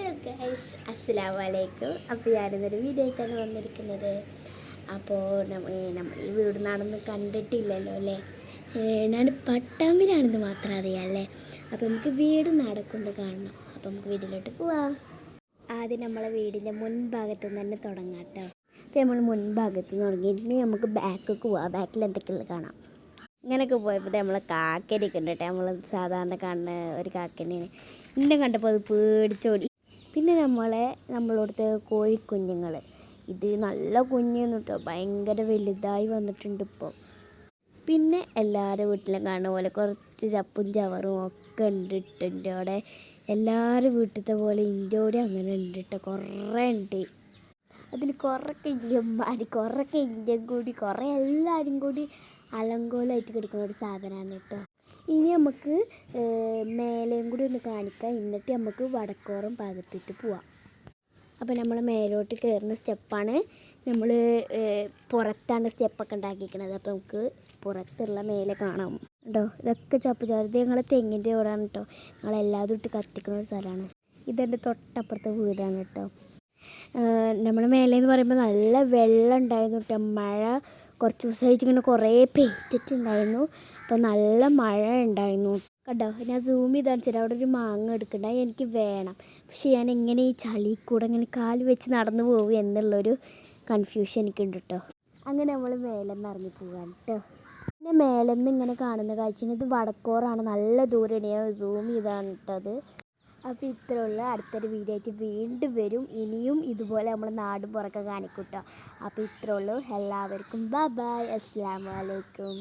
Hello guys, അസ്സലാമു അലൈക്കും. അപ്പോൾ ഞാനിന്നൊരു വീഡിയോ ആയിട്ടാണ് വന്നിരിക്കുന്നത്. അപ്പോൾ നമ്മൾ ഈ വീട് നാടൊന്നും കണ്ടിട്ടില്ലല്ലോ അല്ലേ. ഞാൻ പട്ടാമ്പിലാണെന്ന് മാത്രം അറിയാം അല്ലേ. അപ്പോൾ നമുക്ക് വീട് നടക്കുന്നത് കാണണം. അപ്പോൾ നമുക്ക് വീട്ടിലോട്ട് പോവാം. ആദ്യം നമ്മളെ വീടിൻ്റെ മുൻഭാഗത്ത് നിന്ന് തന്നെ തുടങ്ങാം കേട്ടോ. അപ്പോൾ നമ്മൾ മുൻഭാഗത്ത് നിന്ന് തുടങ്ങി ഇനി നമുക്ക് ബാക്കിലേക്ക് പോവാം. ബാക്കിൽ എന്തൊക്കെയുള്ളത് കാണാം. ഇങ്ങനെയൊക്കെ പോയപ്പോൾ നമ്മളെ കാക്കരയൊക്കെ ഉണ്ട് കേട്ടോ. നമ്മൾ സാധാരണ കാണുന്ന ഒരു കാക്കനെയാണ്. ഇന്നെ കണ്ടപ്പോൾ അത് പേടിച്ചോടി. പിന്നെ നമ്മളോടത്തെ കോഴിക്കുഞ്ഞുങ്ങൾ, ഇത് നല്ല കുഞ്ഞെന്ന് കേട്ടോ, ഭയങ്കര വലുതായി വന്നിട്ടുണ്ട് ഇപ്പോൾ. പിന്നെ എല്ലാവരും വീട്ടിലും കാണുന്ന പോലെ കുറച്ച് ചപ്പും ചവറും ഒക്കെ ഉണ്ട് ഇട്ടുണ്ട് അവിടെ. എല്ലാവരും വീട്ടിലത്തെ പോലെ ഇൻ്റോടെ അങ്ങനെ ഉണ്ട് കേട്ടോ, കുറേ ഉണ്ട്. അതിൽ കുറേയൊക്കെ ഇന്ത്യന്മാർ, കുറേയൊക്കെ ഇന്ത്യൻ കൂടി, കുറേ എല്ലാവരും കൂടി അലങ്കോലമായിട്ട് കിടക്കുന്ന ഒരു സാധനമാണ് കേട്ടോ. ഇനി നമുക്ക് മേലെയും കൂടി ഒന്ന് കാണിക്കാം, എന്നിട്ട് നമുക്ക് വടക്കോറം ഭാഗത്തിട്ട് പോവാം. അപ്പോൾ നമ്മൾ മേലോട്ട് കയറുന്ന സ്റ്റെപ്പാണ്. നമ്മൾ പുറത്താണ് സ്റ്റെപ്പൊക്കെ ഉണ്ടാക്കിയിരിക്കുന്നത്. അപ്പോൾ നമുക്ക് പുറത്തുള്ള മേലെ കാണാം കേട്ടോ. ഇതൊക്കെ ചപ്പ് ചേർത്ത് ഞങ്ങളെ തെങ്ങിൻ്റെ ഓടാണ് കേട്ടോ. ഞങ്ങളെല്ലാതും ഇട്ട് കത്തിക്കുന്ന ഒരു സ്ഥലമാണ്. ഇതെൻ്റെ തൊട്ടപ്പുറത്തെ വീടാണ് കേട്ടോ. നമ്മൾ മേലേന്ന് പറയുമ്പോൾ നല്ല വെള്ളം ഉണ്ടായിരുന്നു കേട്ടോ. മഴ കുറച്ച് ദിവസമായിട്ട് ഇങ്ങനെ കുറേ പെയ്തിട്ടുണ്ടായിരുന്നു. അപ്പോൾ നല്ല മഴ ഉണ്ടായിരുന്നു കേട്ടോ. ഞാൻ സൂം ചെയ്ത് കാണിച്ചിട്ട് അവിടെ ഒരു മാങ്ങ എടുക്കണ്ടായി, എനിക്ക് വേണം. പക്ഷെ ഞാൻ എങ്ങനെ ഈ ചളി കൂടെ ഇങ്ങനെ കാല് വെച്ച് നടന്നു പോകും എന്നുള്ളൊരു കൺഫ്യൂഷൻ എനിക്കുണ്ട് കേട്ടോ. അങ്ങനെ നമ്മൾ മേലെന്ന് ഇറങ്ങി പോകാൻ കേട്ടോ. പിന്നെ മേലെന്ന് ഇങ്ങനെ കാണുന്ന കാഴ്ച ഇത് വടക്കോറാണ്, നല്ല ദൂരെയാണ്. ഞാൻ സൂം ചെയ്താണ് കേട്ടത്. അപ്പോൾ ഇത്രയുള്ള അടുത്തൊരു വീഡിയോ ആയിട്ട് വീണ്ടും വരും. ഇനിയും ഇതുപോലെ നമ്മൾ നാടും പുറക്കെ കാണിക്കും കേട്ടോ. അപ്പോൾ ഇത്രയുള്ളൂ. എല്ലാവർക്കും ബൈ ബൈ, അസ്സലാമു അലൈക്കും.